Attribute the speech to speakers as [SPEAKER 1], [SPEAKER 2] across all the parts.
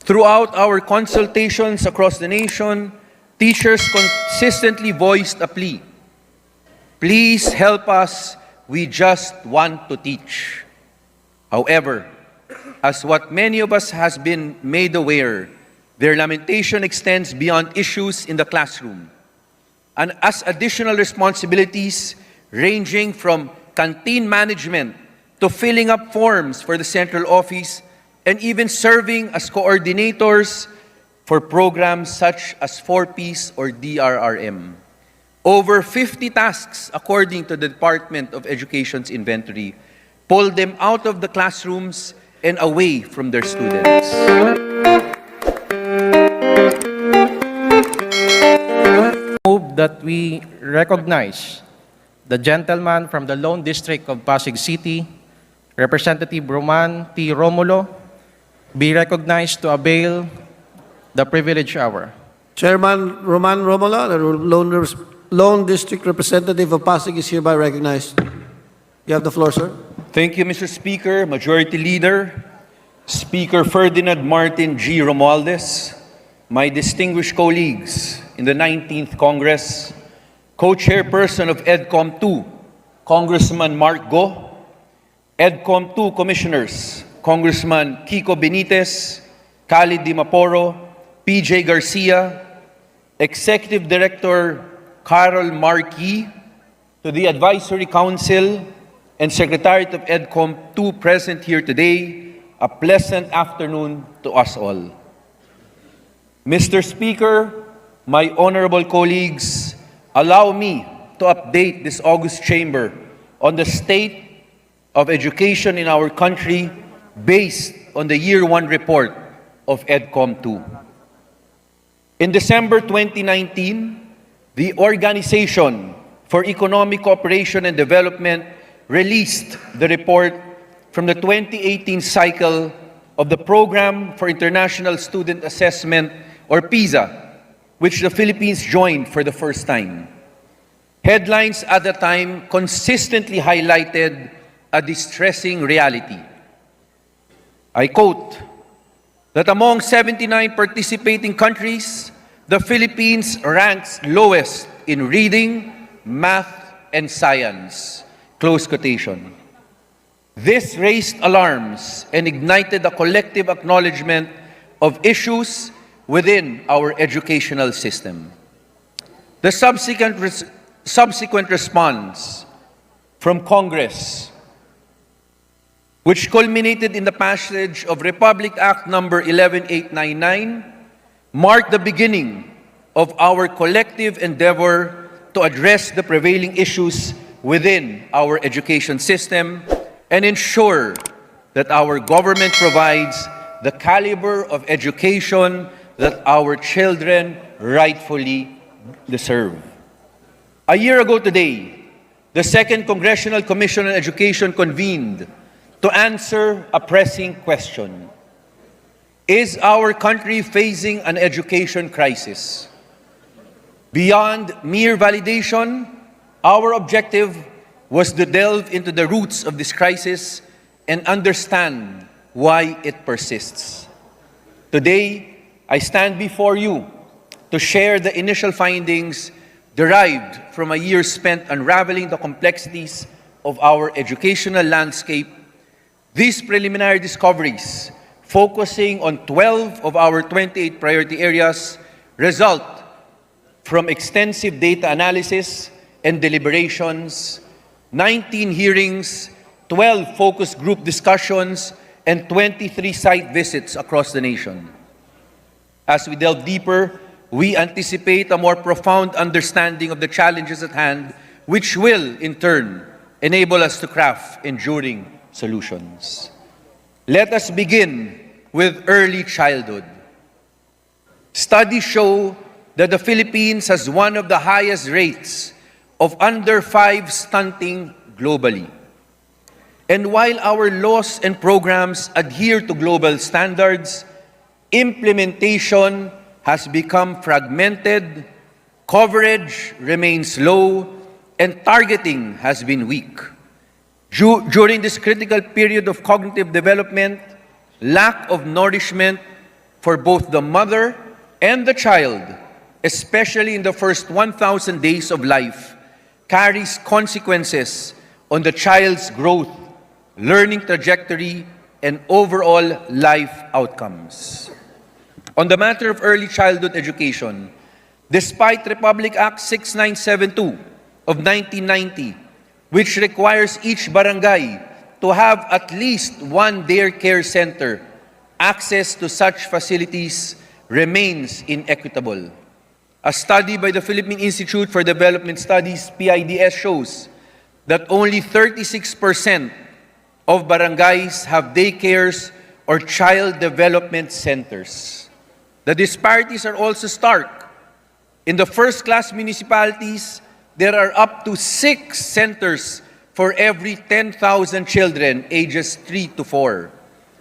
[SPEAKER 1] Throughout our consultations across the nation, teachers consistently voiced a plea. Please help us, we just want to teach. However, as what many of us has been made aware, their lamentation extends beyond issues in the classroom, and as additional responsibilities ranging from canteen management to filling up forms for the central office and even serving as coordinators for programs such as 4Ps or DRRM. Over 50 tasks, according to the Department of Education's inventory, pulled them out of the classrooms and away from their students.
[SPEAKER 2] Move that we recognize the gentleman from the Lone District of Pasig City, Representative Roman T. Romulo, be recognized to avail the privilege hour.
[SPEAKER 3] Chairman Roman Romola, the Lone District Representative of Pasig, is hereby recognized. You have the floor, sir.
[SPEAKER 1] Thank you, Mr. Speaker, Majority Leader, Speaker Ferdinand Martin G. Romualdez, my distinguished colleagues in the 19th Congress, Co-Chairperson of Edcom 2, Congressman Mark Go, Edcom 2 Commissioners, Congressman Kiko Benitez, Khalid Di Maporo, PJ Garcia, Executive Director Carol Marquis, to the Advisory Council and Secretariat of Edcom 2 present here today, a pleasant afternoon to us all. Mr. Speaker, my honorable colleagues, allow me to update this august chamber on the state of education in our country based on the Year 1 report of Edcom 2. In December 2019, the Organization for Economic Cooperation and Development released the report from the 2018 cycle of the Program for International Student Assessment, or PISA, which the Philippines joined for the first time. Headlines at the time consistently highlighted a distressing reality. I quote, that among 79 participating countries, the Philippines ranks lowest in reading, math, and science. Close quotation. This raised alarms and ignited a collective acknowledgement of issues within our educational system. The subsequent response from Congress, which culminated in the passage of Republic Act number 11899, marked the beginning of our collective endeavor to address the prevailing issues within our education system and ensure that our government provides the caliber of education that our children rightfully deserve. A year ago today, the Second Congressional Commission on Education convened to answer a pressing question. Is our country facing an education crisis? Beyond mere validation, our objective was to delve into the roots of this crisis and understand why it persists. Today, I stand before you to share the initial findings derived from a year spent unraveling the complexities of our educational landscape. These preliminary discoveries, focusing on 12 of our 28 priority areas, result from extensive data analysis and deliberations, 19 hearings, 12 focus group discussions, and 23 site visits across the nation. As we delve deeper, we anticipate a more profound understanding of the challenges at hand, which will, in turn, enable us to craft enduring solutions. Let us begin with early childhood. Studies show that the Philippines has one of the highest rates of under 5 stunting globally. And while our laws and programs adhere to global standards, implementation has become fragmented, coverage remains low, and targeting has been weak. During this critical period of cognitive development, lack of nourishment for both the mother and the child, especially in the first 1,000 days of life, carries consequences on the child's growth, learning trajectory, and overall life outcomes. On the matter of early childhood education, despite Republic Act 6972 of 1990, which requires each barangay to have at least one daycare center, access to such facilities remains inequitable. A study by the Philippine Institute for Development Studies, PIDS, shows that only 36% of barangays have daycares or child development centers. The disparities are also stark. In the first-class municipalities, there are up to 6 centers for every 10,000 children ages 3 to 4.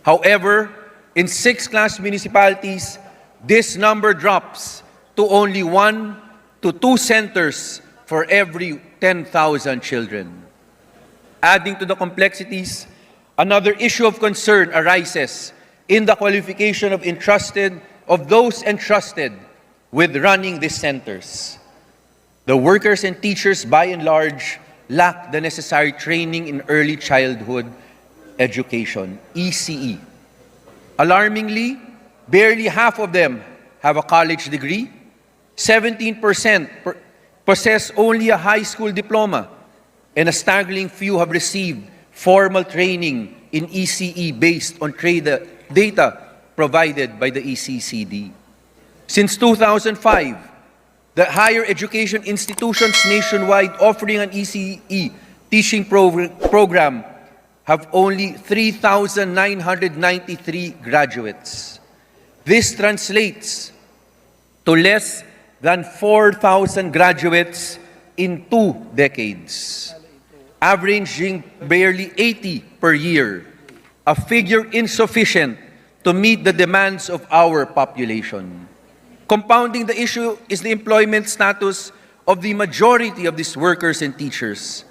[SPEAKER 1] However, in 6th-class municipalities, this number drops to only 1 to 2 centers for every 10,000 children. Adding to the complexities, another issue of concern arises in the qualification of those entrusted with running these centers. The workers and teachers, by and large, lack the necessary training in early childhood education, ECE. Alarmingly, barely half of them have a college degree. 17% possess only a high school diploma, and a staggering few have received formal training in ECE based on data provided by the ECCD. Since 2005, the higher education institutions nationwide offering an ECE teaching program have only 3,993 graduates. This translates to less than 4,000 graduates in 2 decades, averaging barely 80 per year, a figure insufficient to meet the demands of our population. Compounding the issue is the employment status of the majority of these workers and teachers,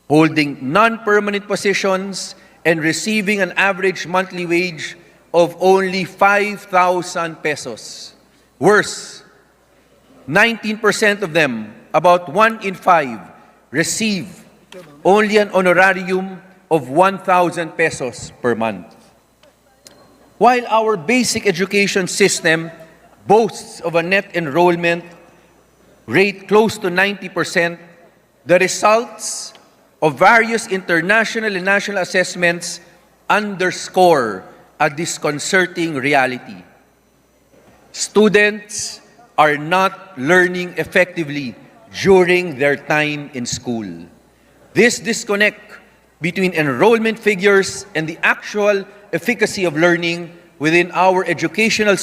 [SPEAKER 1] holding non-permanent positions and receiving an average monthly wage of only 5,000 pesos. Worse, 19% of them, about 1 in 5, receive only an honorarium of 1,000 pesos per month. While our basic education system boasts of a net enrollment rate close to 90%, the results of various international and national assessments underscore a disconcerting reality. Students are not learning effectively during their time in school. This disconnect between enrollment figures and the actual efficacy of learning within our educational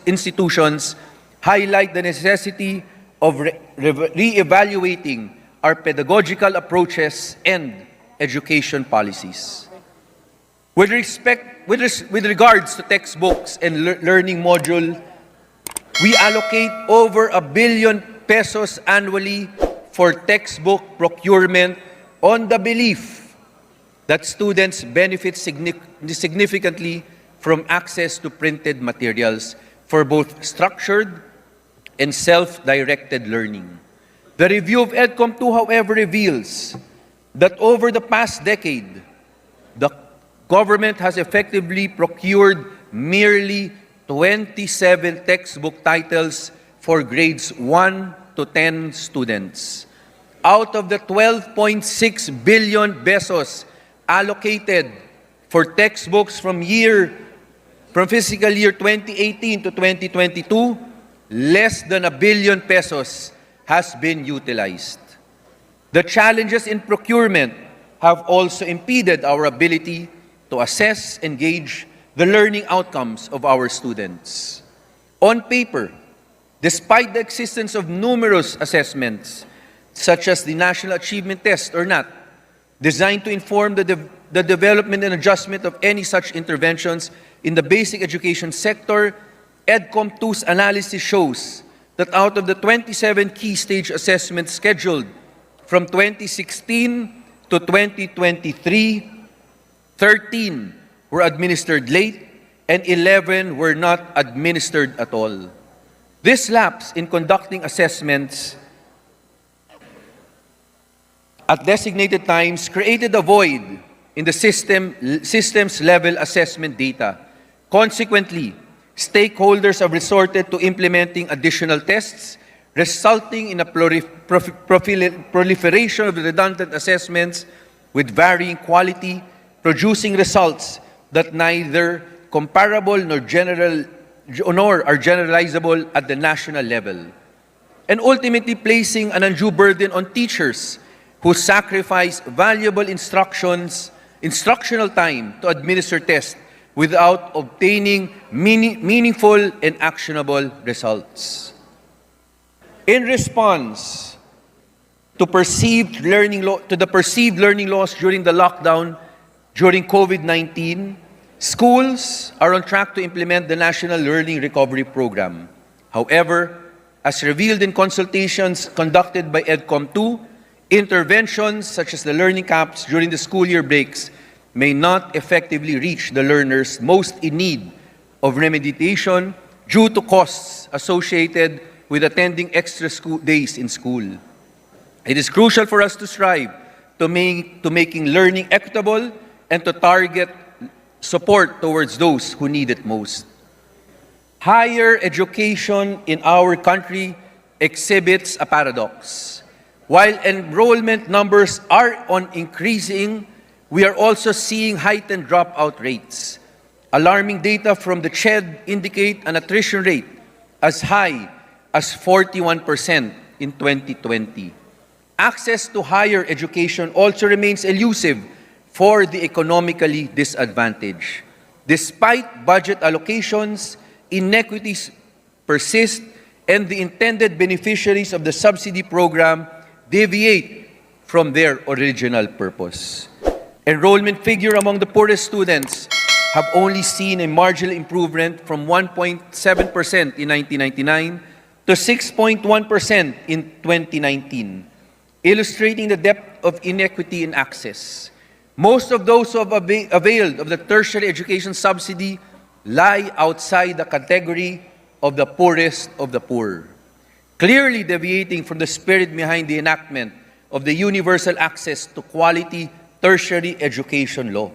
[SPEAKER 1] institutions highlight the necessity of re-evaluating our pedagogical approaches and education policies. With regards to textbooks and learning module, we allocate over 1 billion pesos annually for textbook procurement on the belief that students benefit significantly from access to printed materials for both structured and self-directed learning. The review of Edcom 2, however, reveals that over the past decade, the government has effectively procured merely 27 textbook titles for grades 1 to 10 students. Out of the 12.6 billion pesos allocated for textbooks from fiscal year 2018 to 2022, less than 1 billion pesos has been utilized. The challenges in procurement have also impeded our ability to assess and gauge the learning outcomes of our students. On paper, despite the existence of numerous assessments, such as the National Achievement Test or NAT, designed to inform the development and adjustment of any such interventions in the basic education sector, Edcom 2's analysis shows that out of the 27 key stage assessments scheduled from 2016 to 2023, 13 were administered late and 11 were not administered at all. This lapse in conducting assessments at designated times created a void in the system's level assessment data. Consequently, stakeholders have resorted to implementing additional tests, resulting in a proliferation of redundant assessments with varying quality, producing results that neither comparable nor are generalizable at the national level, and ultimately placing an undue burden on teachers who sacrifice valuable instructional time to administer tests without obtaining meaningful and actionable results. In response to the perceived learning loss during the lockdown during COVID-19, schools are on track to implement the National Learning Recovery Program. However, as revealed in consultations conducted by Edcom 2, interventions such as the learning camps during the school year breaks may not effectively reach the learners most in need of remediation due to costs associated with attending extra school days in school. It is crucial for us to strive to making learning equitable and to target support towards those who need it most. Higher education in our country exhibits a paradox. While enrollment numbers are increasing, we are also seeing heightened dropout rates. Alarming data from the Deped indicate an attrition rate as high as 41% in 2020. Access to higher education also remains elusive for the economically disadvantaged. Despite budget allocations, inequities persist, and the intended beneficiaries of the subsidy program deviate from their original purpose. Enrollment figure among the poorest students have only seen a marginal improvement from 1.7% in 1999 to 6.1% in 2019, illustrating the depth of inequity in access. Most of those who have availed of the tertiary education subsidy lie outside the category of the poorest of the poor, clearly deviating from the spirit behind the enactment of the Universal Access to Quality Tertiary Education Law.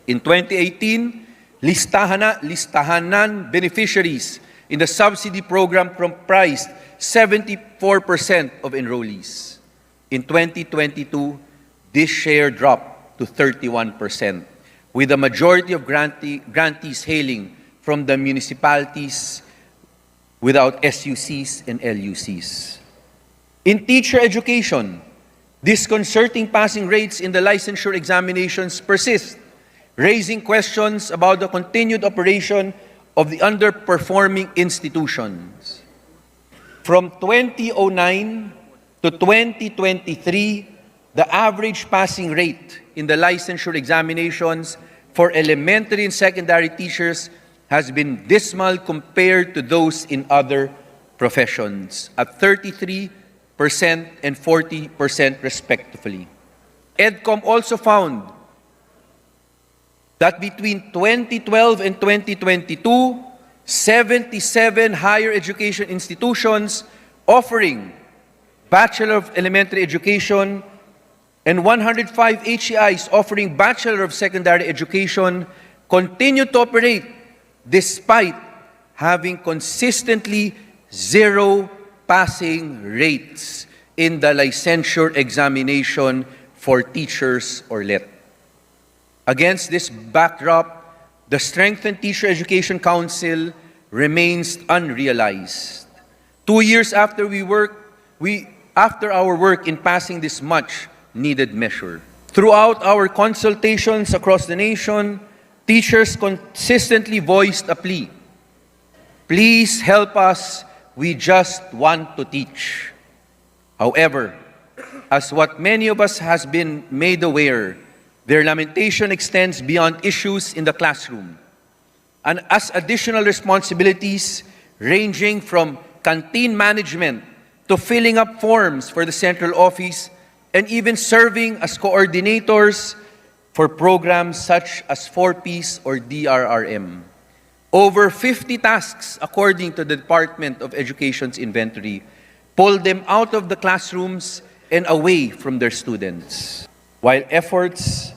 [SPEAKER 1] In 2018, listahanan beneficiaries in the subsidy program comprised 74% of enrollees. In 2022, this share dropped to 31%, with the majority of grantees hailing from the municipalities without SUCs and LUCs. In teacher education, disconcerting passing rates in the licensure examinations persist, raising questions about the continued operation of the underperforming institutions. From 2009 to 2023, the average passing rate in the licensure examinations for elementary and secondary teachers has been dismal compared to those in other professions, at 33% and 40% respectively. Edcom also found that between 2012 and 2022, 77 higher education institutions offering Bachelor of Elementary Education and 105 HEIs offering Bachelor of Secondary Education continue to operate despite having consistently zero passing rates in the licensure examination for teachers or LET. Against this backdrop, the strengthened Teacher Education Council remains unrealized. 2 years after our work in passing this much-needed measure. Throughout our consultations across the nation, teachers consistently voiced a plea. Please help us, we just want to teach. However, as what many of us has been made aware, their lamentation extends beyond issues in the classroom, and as additional responsibilities ranging from canteen management to filling up forms for the central office and even serving as coordinators for programs such as 4Ps or DRRM. Over 50 tasks, according to the Department of Education's inventory, pulled them out of the classrooms and away from their students. While efforts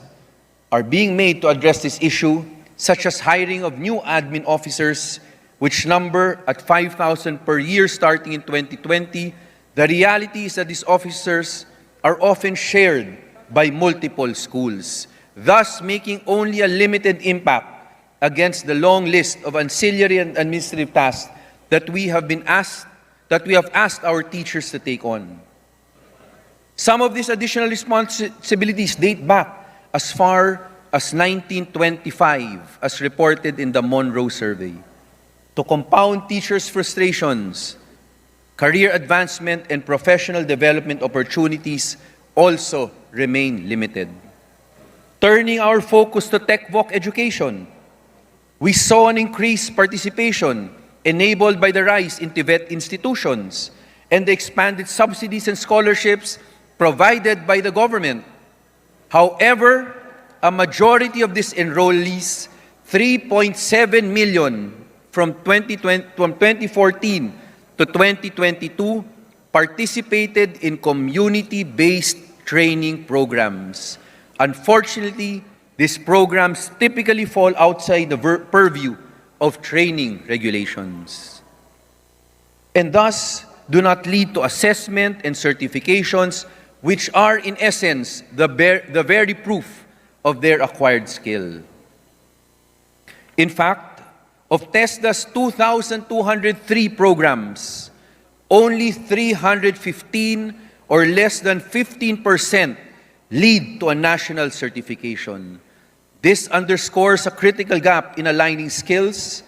[SPEAKER 1] are being made to address this issue, such as hiring of new admin officers, which number at 5,000 per year starting in 2020, the reality is that these officers are often shared by multiple schools, thus making only a limited impact against the long list of ancillary and administrative tasks that we have asked our teachers to take on. Some of these additional responsibilities date back as far as 1925, as reported in the Monroe Survey. To compound teachers' frustrations, career advancement and professional development opportunities also remain limited. Turning our focus to tech-voc education, we saw an increased participation enabled by the rise in TVET institutions and the expanded subsidies and scholarships provided by the government. However, a majority of these enrollees, 3.7 million from 2014 to 2022, participated in community-based training programs. Unfortunately, these programs typically fall outside the purview of training regulations and thus do not lead to assessment and certifications, which are in essence the very proof of their acquired skill. In fact, of TESDA's 2,203 programs, only 315 or less than 15% lead to a national certification. This underscores a critical gap in aligning skills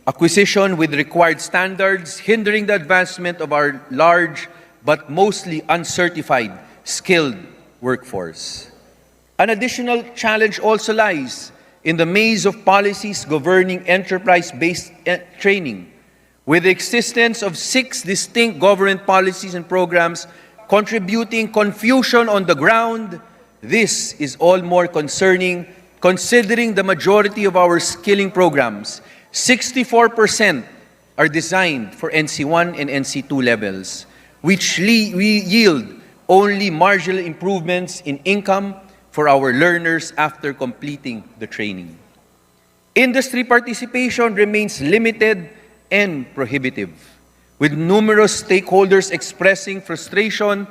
[SPEAKER 1] acquisition with required standards, hindering the advancement of our large but mostly uncertified skilled workforce. An additional challenge also lies in the maze of policies governing enterprise-based training. With the existence of 6 distinct government policies and programs contributing confusion on the ground, this is all more concerning considering the majority of our skilling programs, 64%, are designed for NC1 and NC2 levels, which yield only marginal improvements in income for our learners after completing the training. Industry participation remains limited and prohibitive, with numerous stakeholders expressing frustration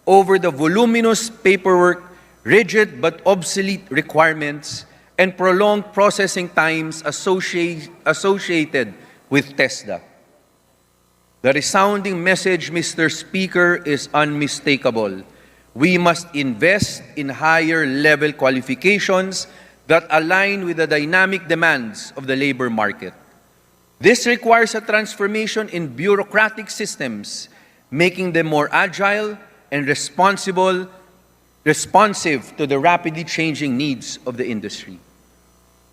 [SPEAKER 1] over the voluminous paperwork, rigid but obsolete requirements, and prolonged processing times associated with TESDA. The resounding message, Mr. Speaker, is unmistakable. We must invest in higher level qualifications that align with the dynamic demands of the labor market. This requires a transformation in bureaucratic systems, making them more agile and responsive to the rapidly changing needs of the industry.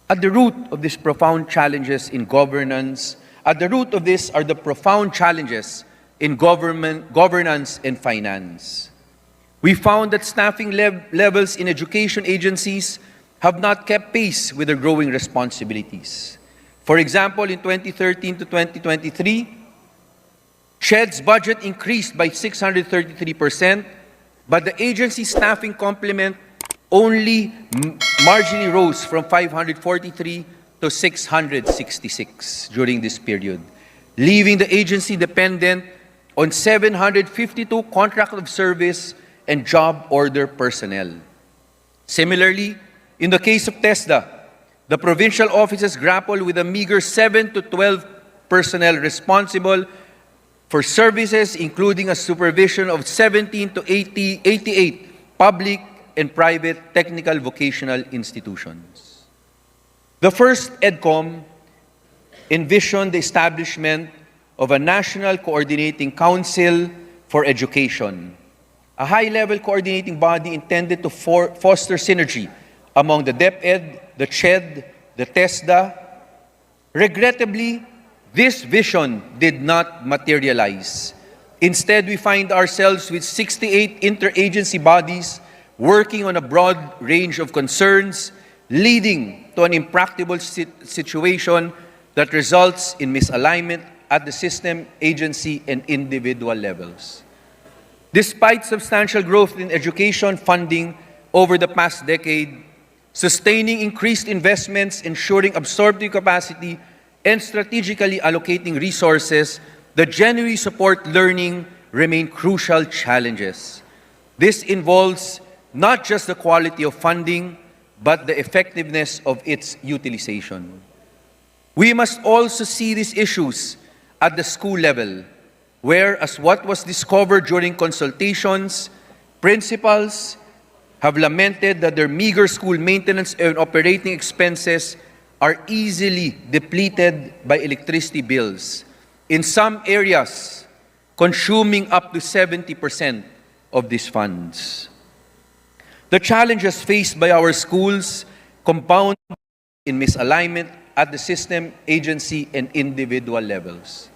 [SPEAKER 1] At the root of these profound challenges in governance, are the profound challenges in governance and finance. We found that staffing levels in education agencies have not kept pace with their growing responsibilities. For example, in 2013 to 2023, CHED's budget increased by 633%, but the agency staffing complement only marginally rose from 543 to 666 during this period, leaving the agency dependent on 752 contract of service and job order personnel. Similarly, in the case of TESDA, the provincial offices grapple with a meager 7 to 12 personnel responsible for services, including a supervision of 17 to 88 public and private technical vocational institutions. The first Edcom envisioned the establishment of a National Coordinating Council for Education, a high-level coordinating body intended to foster synergy among the Deped, the CHED, the TESDA. Regrettably, this vision did not materialize. Instead, we find ourselves with 68 interagency bodies working on a broad range of concerns, leading to an impracticable situation that results in misalignment at the system, agency, and individual levels. Despite substantial growth in education funding over the past decade, sustaining increased investments, ensuring absorptive capacity, and strategically allocating resources that genuinely support learning remain crucial challenges. This involves not just the quality of funding, but the effectiveness of its utilization. We must also see these issues at the school level, where, as what was discovered during consultations, principals have lamented that their meager school maintenance and operating expenses are easily depleted by electricity bills, in some areas consuming up to 70% of these funds. The challenges faced by our schools compound in misalignment at the system, agency, and individual levels.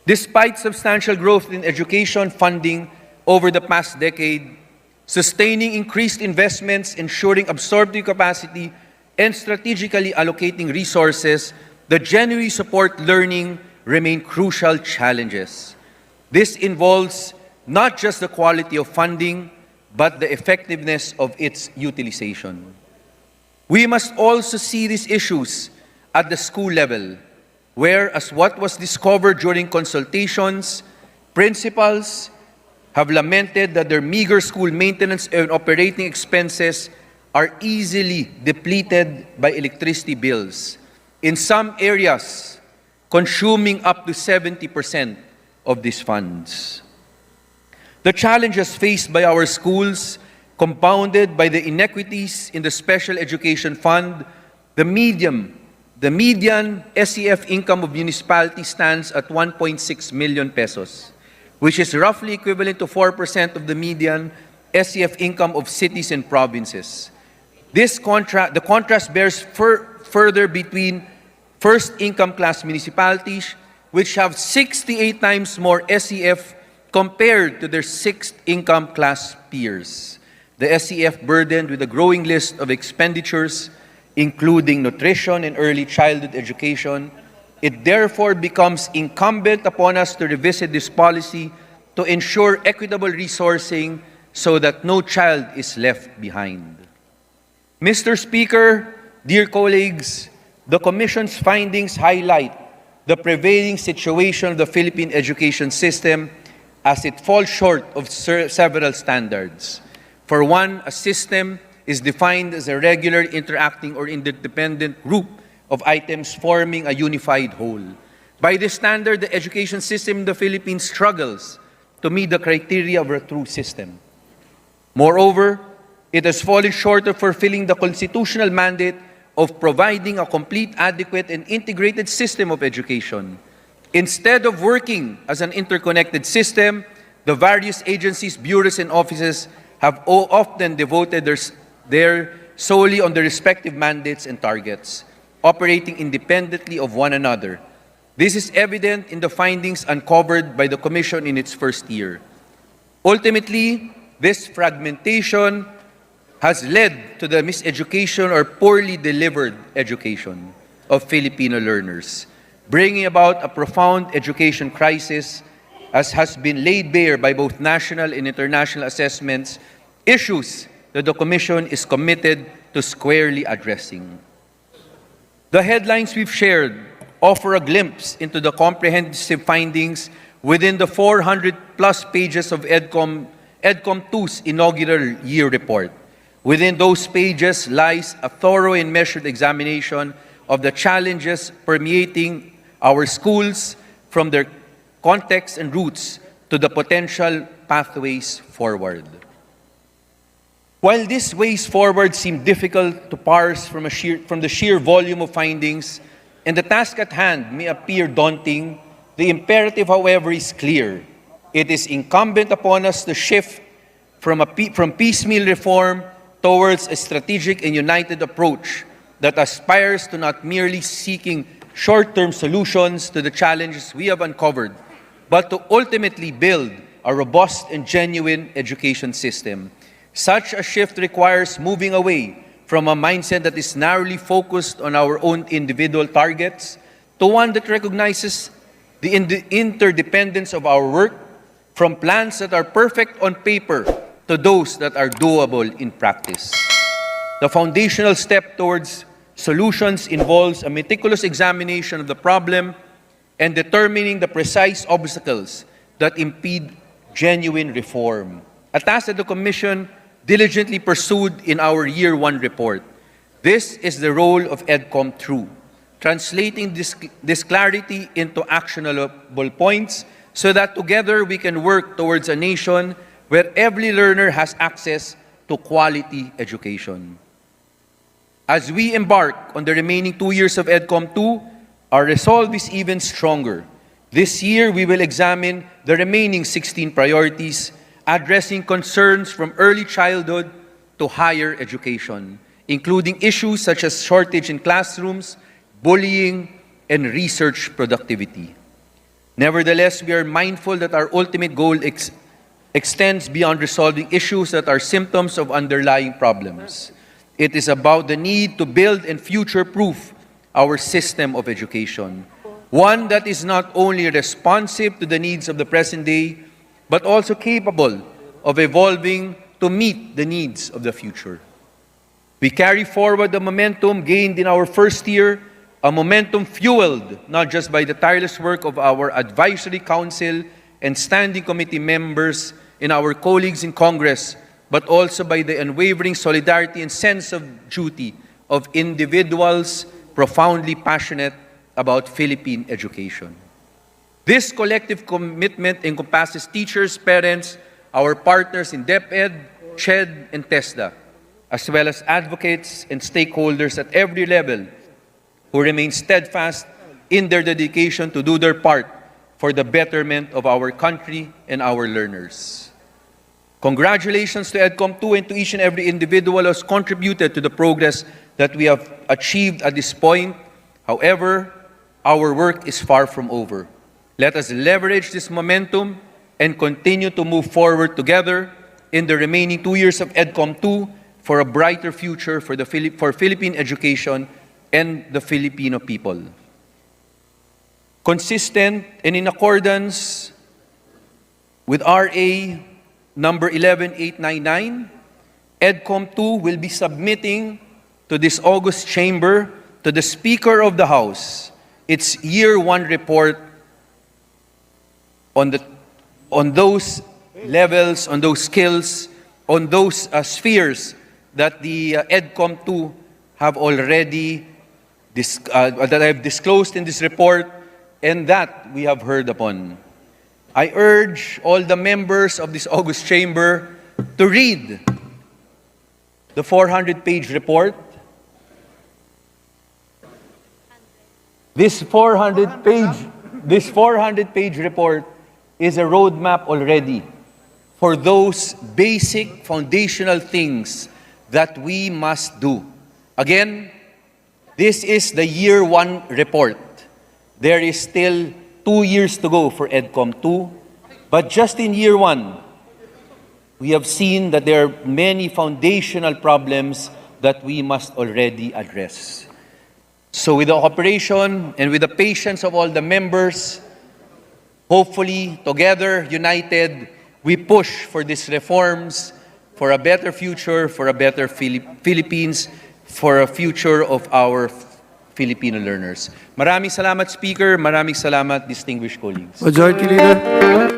[SPEAKER 1] Despite substantial growth in education funding over the past decade, sustaining increased investments, ensuring absorptive capacity, and strategically allocating resources that genuinely support learning remain crucial challenges. This involves not just the quality of funding, but the effectiveness of its utilization. We must also see these issues at the school level, where, as what was discovered during consultations, principals have lamented that their meager school maintenance and operating expenses are easily depleted by electricity bills, in some areas consuming up to 70% of these funds. The challenges faced by our schools, compounded by the inequities in the Special Education Fund, the median SEF income of municipalities stands at 1.6 million pesos, which is roughly equivalent to 4% of the median SEF income of cities and provinces. The contrast bears further between first income class municipalities, which have 68 times more SEF compared to their sixth income class peers. The SEF burdened with a growing list of expenditures, including nutrition and early childhood education. It therefore becomes incumbent upon us to revisit this policy to ensure equitable resourcing so that no child is left behind. Mr. Speaker, dear colleagues, the Commission's findings highlight the prevailing situation of the Philippine education system as it falls short of several standards. For one, a system is defined as a regular, interacting, or interdependent group of items forming a unified whole. By this standard, the education system in the Philippines struggles to meet the criteria of a true system. Moreover, it has fallen short of fulfilling the constitutional mandate of providing a complete, adequate, and integrated system of education. Instead of working as an interconnected system, the various agencies, bureaus, and offices have often devoted their solely on their respective mandates and targets, operating independently of one another. This is evident in the findings uncovered by the Commission in its first year. Ultimately, this fragmentation has led to the miseducation or poorly delivered education of Filipino learners, bringing about a profound education crisis, as has been laid bare by both national and international assessments, issues that the Commission is committed to squarely addressing. The headlines we've shared offer a glimpse into the comprehensive findings within the 400-plus pages of Edcom 2's inaugural year report. Within those pages lies a thorough and measured examination of the challenges permeating our schools, from their context and roots to the potential pathways forward. While these ways forward seem difficult to parse from the sheer volume of findings, and the task at hand may appear daunting, the imperative, however, is clear. It is incumbent upon us to shift from piecemeal reform towards a strategic and united approach that aspires to not merely seeking short-term solutions to the challenges we have uncovered, but to ultimately build a robust and genuine education system. Such a shift requires moving away from a mindset that is narrowly focused on our own individual targets to one that recognizes the interdependence of our work, from plans that are perfect on paper to those that are doable in practice. The foundational step towards solutions involves a meticulous examination of the problem and determining the precise obstacles that impede genuine reform, a task that the Commission diligently pursued in our Year 1 report. This is the role of Edcom through translating this clarity into actionable points so that together we can work towards a nation where every learner has access to quality education. As we embark on the remaining 2 years of Edcom 2, our resolve is even stronger. This year, we will examine the remaining 16 priorities, addressing concerns from early childhood to higher education, including issues such as shortage in classrooms, bullying, and research productivity. Nevertheless, we are mindful that our ultimate goal extends beyond resolving issues that are symptoms of underlying problems. It is about the need to build and future-proof our system of education, one that is not only responsive to the needs of the present day, but also capable of evolving to meet the needs of the future. We carry forward the momentum gained in our first year, a momentum fueled not just by the tireless work of our advisory council and standing committee members and our colleagues in Congress, but also by the unwavering solidarity and sense of duty of individuals profoundly passionate about Philippine education. This collective commitment encompasses teachers, parents, our partners in Deped, Ched, and TESDA, as well as advocates and stakeholders at every level who remain steadfast in their dedication to do their part for the betterment of our country and our learners. Congratulations to Edcom 2 and to each and every individual who has contributed to the progress that we have achieved at this point. However, our work is far from over. Let us leverage this momentum and continue to move forward together in the remaining 2 years of Edcom 2 for a brighter future for Philippine education and the Filipino people. Consistent and in accordance with RA number 11899, Edcom 2 will be submitting to this August chamber, to the Speaker of the House, its Year 1 report on those levels, on those skills, on those spheres that the Edcom 2 have already that I have disclosed in this report and that we have heard upon. I urge all the members of this August chamber to read the 400-page report. This 400-page report is a roadmap already for those basic foundational things that we must do. Again, this is the Year 1 report. There is still 2 years to go for Edcom 2, but just in Year 1, we have seen that there are many foundational problems that we must already address. So with the cooperation and with the patience of all the members, hopefully together, united, we push for these reforms, for a better future, for a better Philippines, for a future of our Filipino learners. Maraming salamat, Speaker. Maraming salamat, distinguished colleagues.
[SPEAKER 3] Majority Leader.